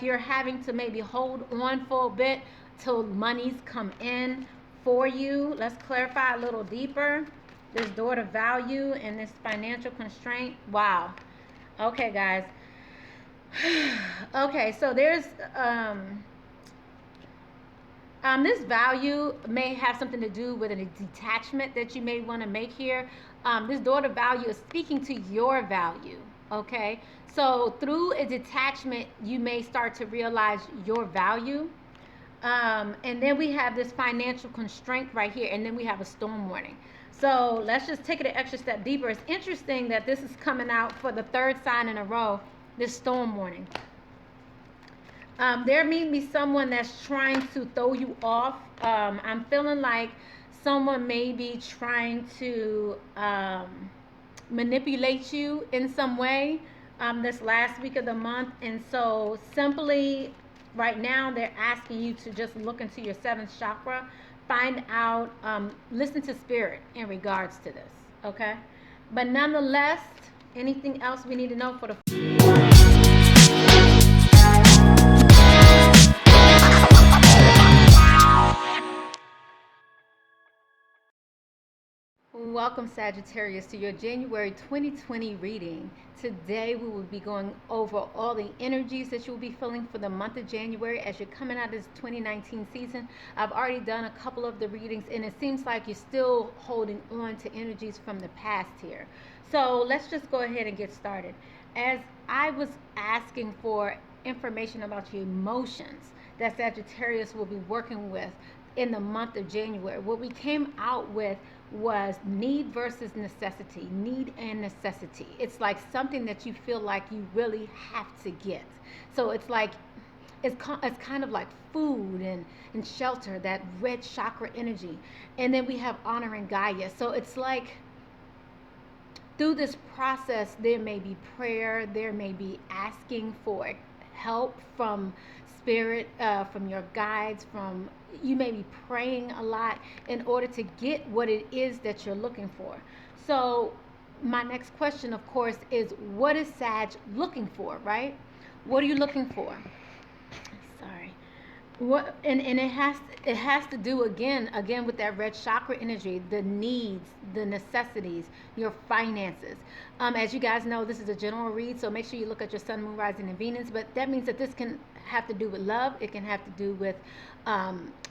you're having to maybe hold on for a bit till monies come in for you. Let's clarify a little deeper. This door to value and this financial constraint. Wow. Okay, guys. Okay, so there's this value may have something to do with a detachment that you may want to make here. This door to value is speaking to your value. Okay, so through a detachment, you may start to realize your value. And then we have this financial constraint right here, and then we have a storm warning. So let's just take it an extra step deeper. It's interesting that this is coming out for the third sign in a row, this storm warning. There may be someone that's trying to throw you off. I'm feeling like someone may be trying to manipulate you in some way this last week of the month. And so simply right now they're asking you to just look into your seventh chakra, find out, listen to spirit in regards to this. Okay, but nonetheless, anything else we need to know for the Welcome, Sagittarius, to your January 2020 reading. Today we will be going over all the energies that you'll be feeling for the month of January as you're coming out of this 2019 season. I've already done a couple of the readings, and it seems like you're still holding on to energies from the past here. So let's just go ahead and get started. As I was asking for information about your emotions that Sagittarius will be working with in the month of January, what we came out with was need versus necessity, need and necessity. It's like something that you feel like you really have to get. So it's like it's kind of like food and shelter, that red chakra energy. And then we have honoring Gaia. So it's like through this process, there may be prayer, there may be asking for help from spirit, from your guides, from you may be praying a lot in order to get what it is that you're looking for. So my next question, of course, is what is Sag looking for, right? What are you looking for? Sorry. What and it has to do again with that red chakra energy, the needs, the necessities, your finances. As you guys know, this is a general read, so make sure you look at your sun, moon, rising, and Venus. But that means that this can have to do with love. It can have to do with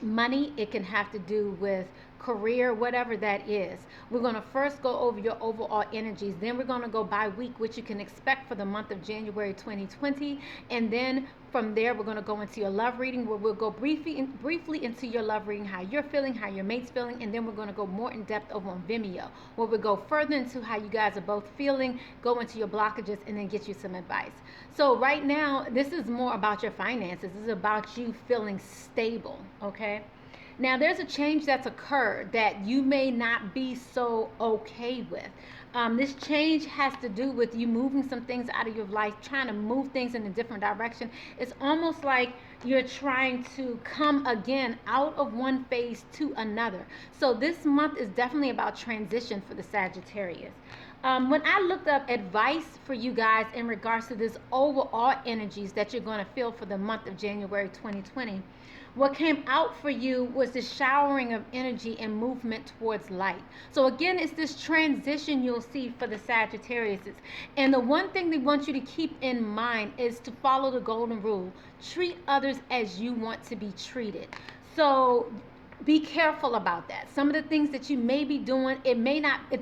money. It can have to do with career, whatever that is. We're going to first go over your overall energies. Then we're going to go by week, which you can expect for the month of January 2020. And then from there, we're going to go into your love reading, where we'll go briefly into your love reading, how you're feeling, how your mate's feeling. And then we're going to go more in depth over on Vimeo, where we'll go further into how you guys are both feeling, go into your blockages, and then get you some advice. So right now, this is more about your finances. This is about you feeling stable, okay? Now, there's a change that's occurred that you may not be so okay with. This change has to do with you moving some things out of your life, trying to move things in a different direction. It's almost like you're trying to come again out of one phase to another. So this month is definitely about transition for the Sagittarius. When I looked up advice for you guys in regards to this overall energies that you're going to feel for the month of January 2020, what came out for you was the showering of energy and movement towards light. So again, it's this transition you'll see for the Sagittarius. And the one thing they want you to keep in mind is to follow the golden rule. Treat others as you want to be treated. So be careful about that. Some of the things that you may be doing,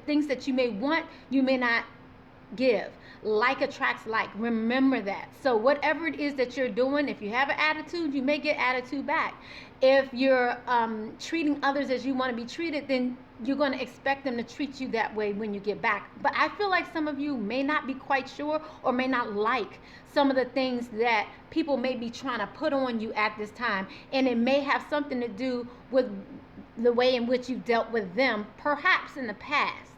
things that you may want, you may not give. Like attracts like. Remember that. So whatever it is that you're doing, if you have an attitude, you may get attitude back. If you're treating others as you want to be treated, then you're going to expect them to treat you that way when you get back. But I feel like some of you may not be quite sure or may not like some of the things that people may be trying to put on you at this time. And it may have something to do with the way in which you dealt with them, perhaps in the past.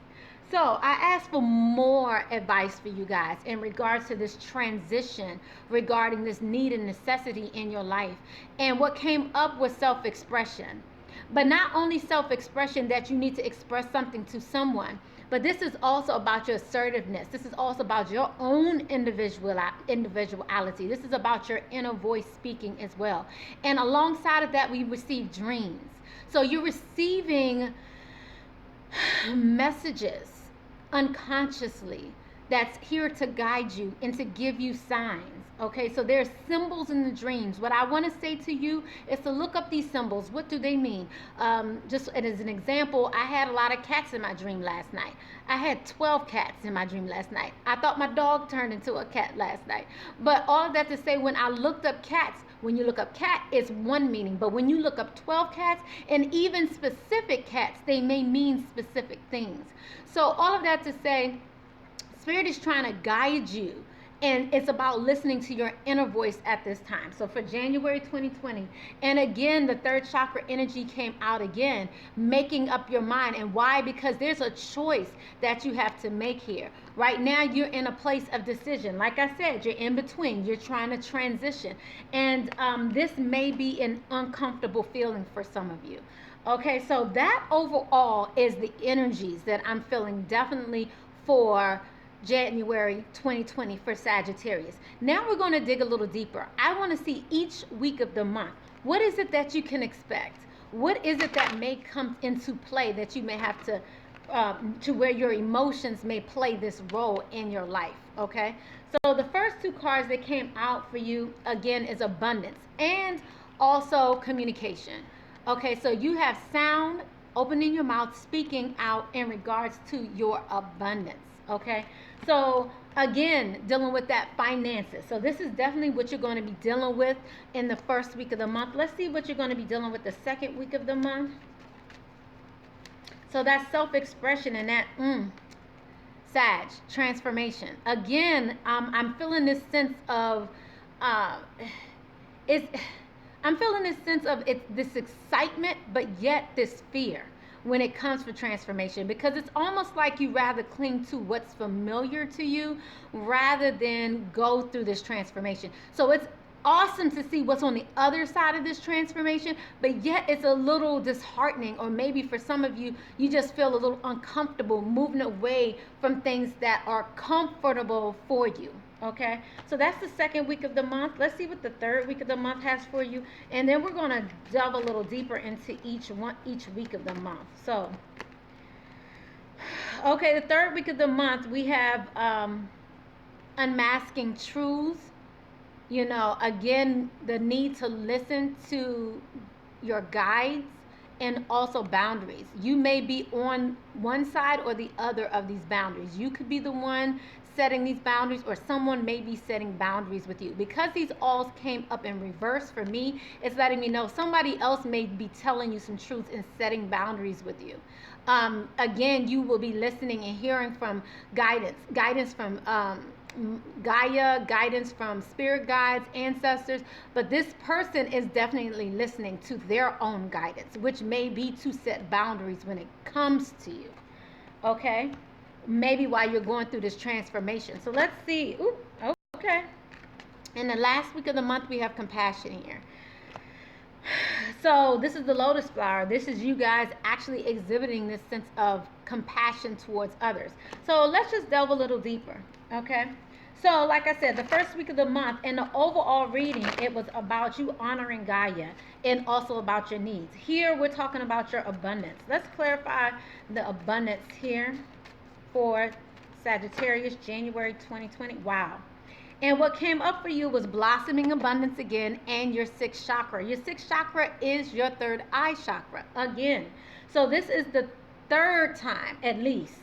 So I asked for more advice for you guys in regards to this transition regarding this need and necessity in your life. And what came up was self-expression. But not only self-expression that you need to express something to someone, But this is also about your assertiveness. This is also about your own individuality. This is about your inner voice speaking as well. And alongside of that, we receive dreams. So you're receiving messages unconsciously that's here to guide you and to give you signs. Okay, so there's symbols in the dreams. What I want to say to you is to look up these symbols. What do they mean? Just as an example, I had a lot of cats in my dream last night. I had 12 cats in my dream last night. I thought my dog turned into a cat last night. But all of that to say, when I looked up cats, when you look up cat, it's one meaning. But when you look up 12 cats, and even specific cats, they may mean specific things. So all of that to say, Spirit is trying to guide you, and it's about listening to your inner voice at this time. So for January 2020, and again, the third chakra energy came out again, making up your mind. And why? Because there's a choice that you have to make here. Right now, you're in a place of decision. Like I said, you're in between. You're trying to transition. And this may be an uncomfortable feeling for some of you. Okay, so that overall is the energies that I'm feeling definitely for January 2020 for Sagittarius. Now we're going to dig a little deeper. I want to see each week of the month. What is it that you can expect? What is it that may come into play that you may have to where your emotions may play this role in your life? Okay. So the first two cards that came out for you again is abundance and also communication. Okay. So you have sound, opening your mouth, speaking out in regards to your abundance. Okay, so again, dealing with that finances. So this is definitely what you're going to be dealing with in the first week of the month. Let's see what you're going to be dealing with the second week of the month. So that's self-expression and that Sag, transformation. Again, I'm feeling this sense of I'm feeling this sense of this excitement, but yet this fear when it comes for transformation, because it's almost like you rather cling to what's familiar to you rather than go through this transformation. So it's awesome to see what's on the other side of this transformation, but yet it's a little disheartening, or maybe for some of you, you just feel a little uncomfortable moving away from things that are comfortable for you. Okay, so that's the second week of the month. Let's see what the third week of the month has for you, and then we're going to delve a little deeper into each week of the month. So, okay, the third week of the month we have unmasking truths. You know, again, the need to listen to your guides and also boundaries. You may be on one side or the other of these boundaries. You could be the one setting these boundaries, or someone may be setting boundaries with you. Because these alls came up in reverse for me, it's letting me know somebody else may be telling you some truths and setting boundaries with you. Again, you will be listening and hearing from guidance from Gaia, guidance from spirit guides, ancestors, but this person is definitely listening to their own guidance, which may be to set boundaries when it comes to you. Okay, maybe while you're going through this transformation. So let's see. Ooh, okay. In the last week of the month, we have compassion here. So this is the lotus flower. This is you guys actually exhibiting this sense of compassion towards others. So let's just delve a little deeper. Okay. So like I said, the first week of the month, in the overall reading, it was about you honoring Gaia and also about your needs. Here we're talking about your abundance. Let's clarify the abundance here for Sagittarius, January 2020. Wow. And what came up for you was blossoming abundance again, and your sixth chakra. Your sixth chakra is your third eye chakra again. So this is the third time, at least,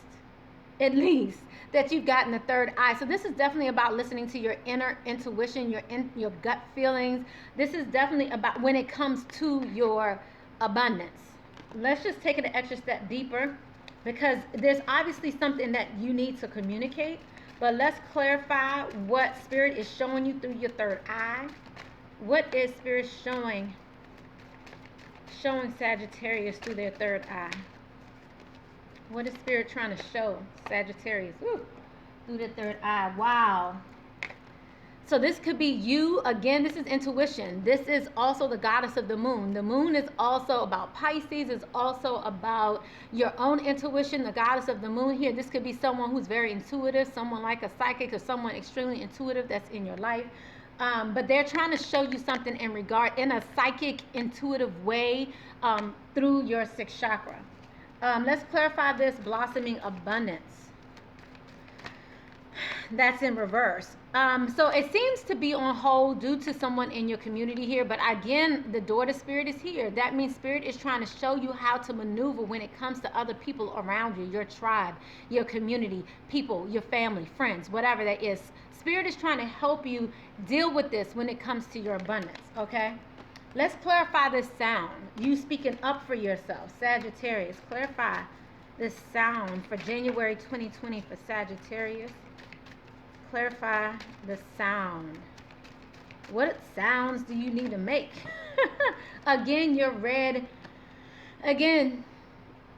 that you've gotten the third eye. So this is definitely about listening to your inner intuition, your gut feelings. This is definitely about when it comes to your abundance. Let's just take it an extra step deeper, because there's obviously something that you need to communicate. But let's clarify what Spirit is showing you through your third eye. What is Spirit showing Sagittarius through their third eye? What is Spirit trying to show Sagittarius through their third eye? Wow. So this could be you. Again, this is intuition. This is also the goddess of the moon. The moon is also about Pisces. It's also about your own intuition, the goddess of the moon here. This could be someone who's very intuitive, someone like a psychic or someone extremely intuitive that's in your life. But they're trying to show you something in a psychic, intuitive way through your sixth chakra. Let's clarify this blossoming abundance. That's in reverse. So it seems to be on hold due to someone in your community here. But again, the daughter spirit is here. That means spirit is trying to show you how to maneuver when it comes to other people around you, your tribe, your community, people, your family, friends, whatever that is. Spirit is trying to help you deal with this when it comes to your abundance, okay? Let's clarify this sound. You speaking up for yourself, Sagittarius. Clarify this sound for January 2020 for Sagittarius. Clarify the sound. What sounds do you need to make? Again, your red, again,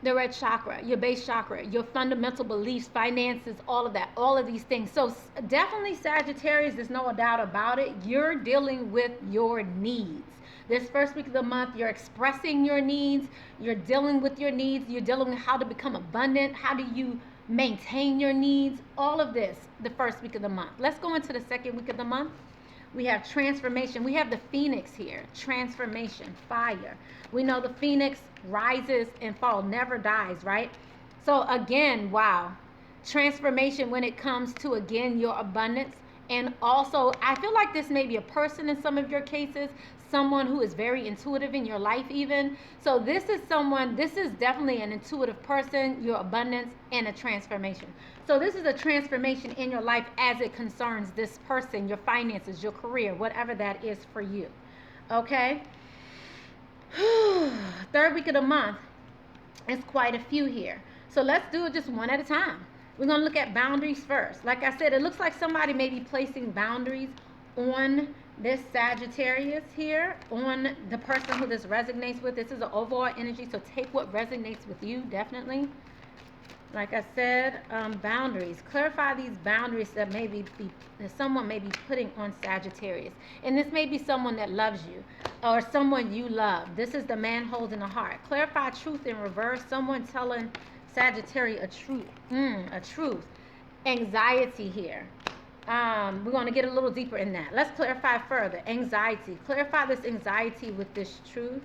the red chakra, your base chakra, your fundamental beliefs, finances, all of that, all of these things. So definitely Sagittarius, there's no doubt about it. You're dealing with your needs. This first week of the month, you're expressing your needs. You're dealing with your needs. You're dealing with how to become abundant. How do you maintain your needs? All of this the first week of the month. Let's go into the second week of the month. We have transformation. We have the phoenix here. Transformation, fire. We know the phoenix rises and falls, never dies, right? So again, wow. Transformation when it comes to, again, your abundance. And also, I feel like this may be a person in some of your cases, someone who is very intuitive in your life even. So this is definitely an intuitive person, your abundance, and a transformation. So this is a transformation in your life as it concerns this person, your finances, your career, whatever that is for you. Okay? Third week of the month, it's quite a few here. So let's do it just one at a time. We're going to look at boundaries first. Like I said, it looks like somebody may be placing boundaries on this Sagittarius here, on the person who this resonates with. This is an overall energy, so take what resonates with you, definitely. Like I said, boundaries. Clarify these boundaries that that someone may be putting on Sagittarius. And this may be someone that loves you or someone you love. This is the man holding a heart. Clarify truth in reverse. Someone telling Sagittarius a truth. Anxiety here. We're going to get a little deeper in that. Let's clarify further. Anxiety. Clarify this anxiety with this truth.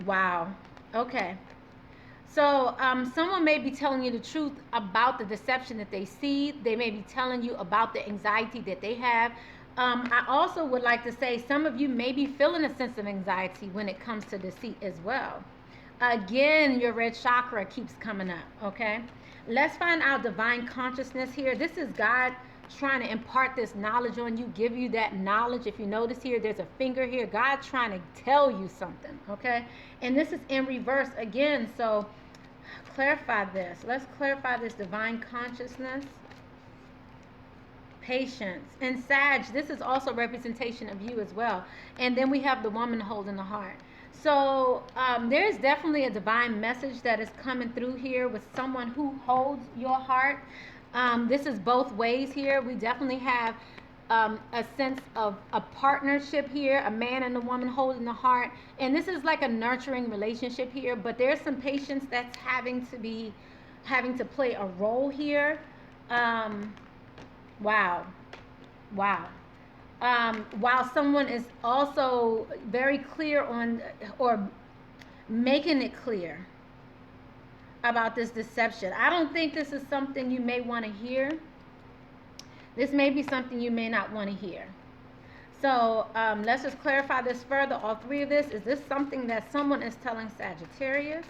Wow. Okay. So someone may be telling you the truth about the deception that they see. They may be telling you about the anxiety that they have. I also would like to say some of you may be feeling a sense of anxiety when it comes to deceit as well. Again, your red chakra keeps coming up, okay? Let's find out divine consciousness here. This is God trying to impart this knowledge on you, give you that knowledge. If you notice here, there's a finger here. God trying to tell you something, okay? And this is in reverse again, so clarify this. Let's clarify this divine consciousness. Patience. And Sag, this is also representation of you as well. And then we have the woman holding the heart. So there's definitely a divine message that is coming through here with someone who holds your heart. This is both ways here. We definitely have a sense of a partnership here, a man and a woman holding the heart. And this is like a nurturing relationship here, but there's some patience that's having to play a role here. Wow. While someone is also very clear on or making it clear about this deception. I don't think this is something you may want to hear. This may be something you may not want to hear. So let's just clarify this further. All three of this. Is this something that someone is telling Sagittarius?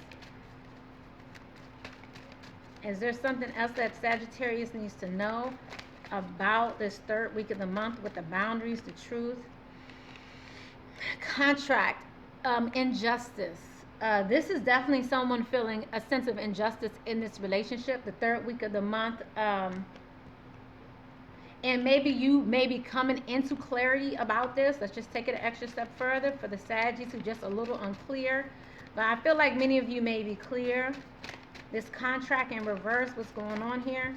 Is there something else that Sagittarius needs to know about this third week of the month with the boundaries, the truth? Contract, injustice. This is definitely someone feeling a sense of injustice in this relationship, the third week of the month. And maybe you may be coming into clarity about this. Let's just take it an extra step further for the Saggies who are just a little unclear. But I feel like many of you may be clear. This contract in reverse, what's going on here?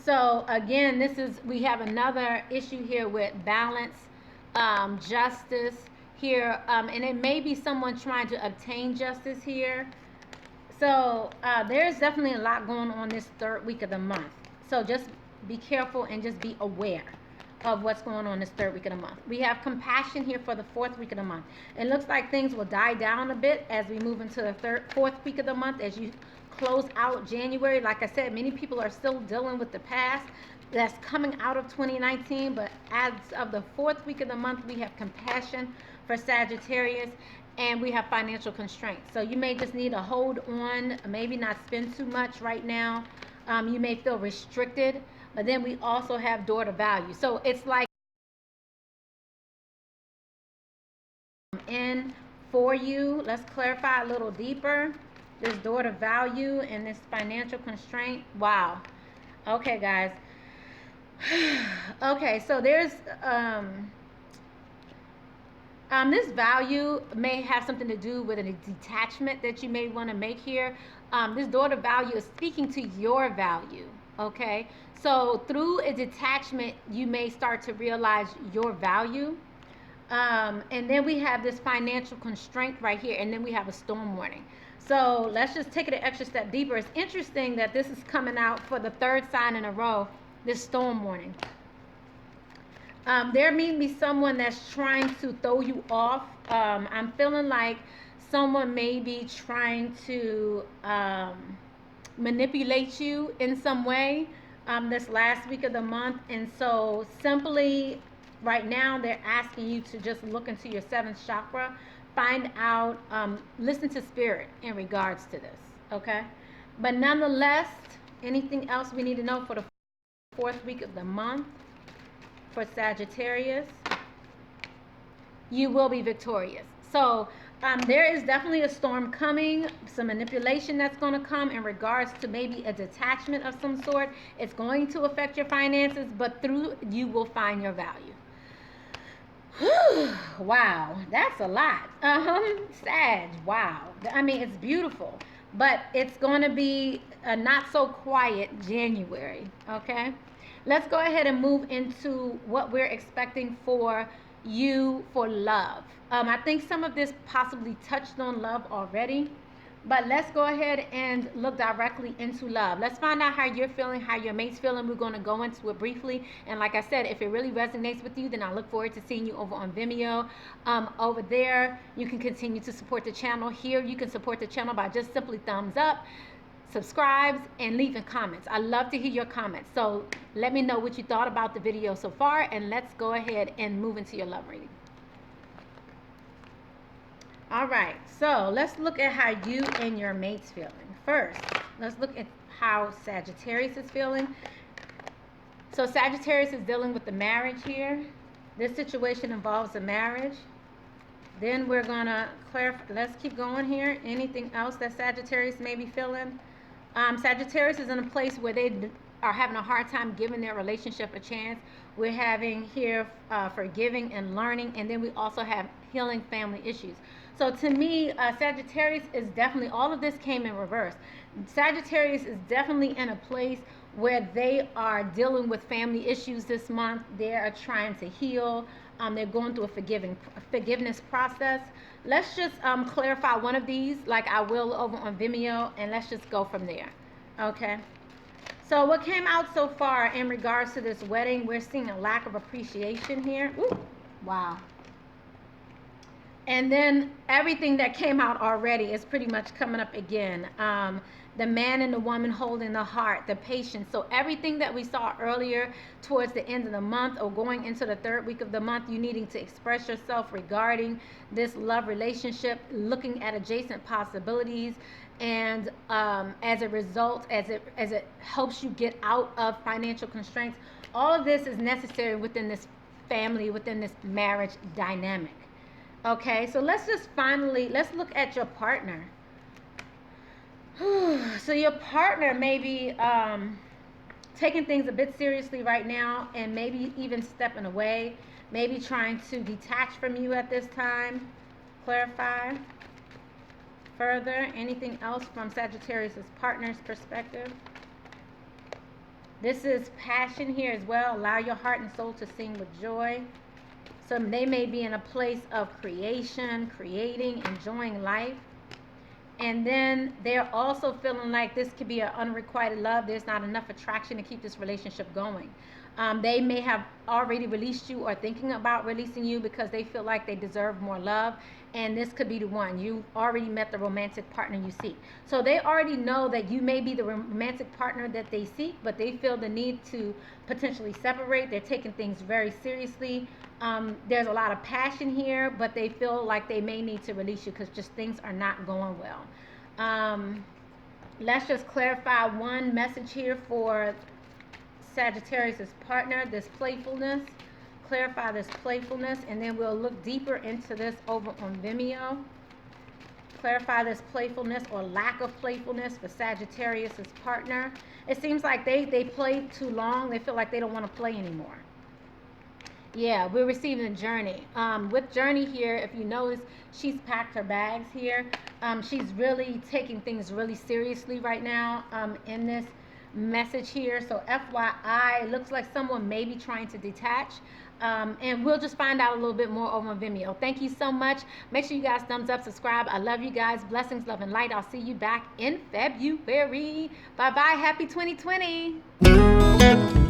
So again, we have another issue here with balance, justice here, and it may be someone trying to obtain justice here. So there's definitely a lot going on this third week of the month. So just be careful and just be aware of what's going on this third week of the month. We have compassion here for the fourth week of the month. It looks like things will die down a bit as we move into the fourth week of the month, as you close out January. Like I said, many people are still dealing with the past that's coming out of 2019, but as of the fourth week of the month, we have compassion for Sagittarius, and we have financial constraints. So you may just need to hold on, maybe not spend too much right now. You may feel restricted, but then we also have door to value. So it's like in for you. Let's clarify a little deeper. This door to value and this financial constraint. Wow. Okay, guys. Okay, so there's this value may have something to do with a detachment that you may want to make here. This door to value is speaking to your value. Okay, so through a detachment, you may start to realize your value. And then we have this financial constraint right here, and then we have a storm warning. So let's just take it an extra step deeper. It's interesting that this is coming out for the third sign in a row, this storm warning. There may be someone that's trying to throw you off. I'm feeling like someone may be trying to manipulate you in some way this last week of the month. And so simply right now, they're asking you to just look into your seventh chakra, find out, listen to spirit in regards to this. Okay. But nonetheless, anything else we need to know for the fourth week of the month? For Sagittarius, you will be victorious. So there is definitely a storm coming, some manipulation that's going to come in regards to maybe a detachment of some sort. It's going to affect your finances, but through you will find your value. Wow, that's a lot. Sag, wow. I mean, it's beautiful, but it's going to be a not so quiet January, okay? Let's go ahead and move into what we're expecting for you for love. I think some of this possibly touched on love already, but let's go ahead and look directly into love. Let's find out how you're feeling, how your mate's feeling. We're going to go into it briefly. And like I said, if it really resonates with you, then I look forward to seeing you over on Vimeo. Over there, you can continue to support the channel. Here, you can support the channel by just simply thumbs up, subscribes, and leaving comments. I love to hear your comments. So let me know what you thought about the video so far, and let's go ahead and move into your love reading. All right, so let's look at how you and your mate's feeling. First, let's look at how Sagittarius is feeling. So Sagittarius is dealing with the marriage here. This situation involves a marriage. Then we're gonna clarify. Let's keep going here. Anything else that Sagittarius may be feeling? Sagittarius is in a place where they are having a hard time giving their relationship a chance. We're having here forgiving and learning, and then we also have healing family issues. So to me, Sagittarius is definitely, all of this came in reverse. Sagittarius is definitely in a place where they are dealing with family issues this month. They are trying to heal. They're going through a forgiveness process. Let's just clarify one of these, like I will over on Vimeo, and let's just go from there. Okay. So what came out so far in regards to this wedding, we're seeing a lack of appreciation here. Ooh, wow. And then everything that came out already is pretty much coming up again. The man and the woman holding the heart, the patience. So everything that we saw earlier towards the end of the month or going into the third week of the month, you needing to express yourself regarding this love relationship, looking at adjacent possibilities. And as a result, as it helps you get out of financial constraints, all of this is necessary within this family, within this marriage dynamic. Okay, so let's look at your partner. So your partner may be taking things a bit seriously right now, and maybe even stepping away, maybe trying to detach from you at this time. Clarify further. Anything else from Sagittarius' partner's perspective? This is passion here as well. Allow your heart and soul to sing with joy. So they may be in a place of creation, creating, enjoying life. And then they're also feeling like this could be an unrequited love. There's not enough attraction to keep this relationship going. They may have already released you or thinking about releasing you because they feel like they deserve more love. And this could be the one. You've already met the romantic partner you seek. So they already know that you may be the romantic partner that they seek, but they feel the need to potentially separate. They're taking things very seriously. There's a lot of passion here, but they feel like they may need to release you because just things are not going well. Let's just clarify one message here for Sagittarius' partner, this playfulness. Clarify this playfulness, and then we'll look deeper into this over on Vimeo. Clarify this playfulness or lack of playfulness for Sagittarius' partner. It seems like they played too long. They feel like they don't want to play anymore. Yeah, we're receiving Journey. With Journey here, if you notice, she's packed her bags here. She's really taking things really seriously right now in this message here. So FYI, it looks like someone may be trying to detach. And we'll just find out a little bit more over on Vimeo. Thank you so much. Make sure you guys thumbs up, subscribe. I love you guys. Blessings, love, and light. I'll see you back in February. Bye-bye. Happy 2020.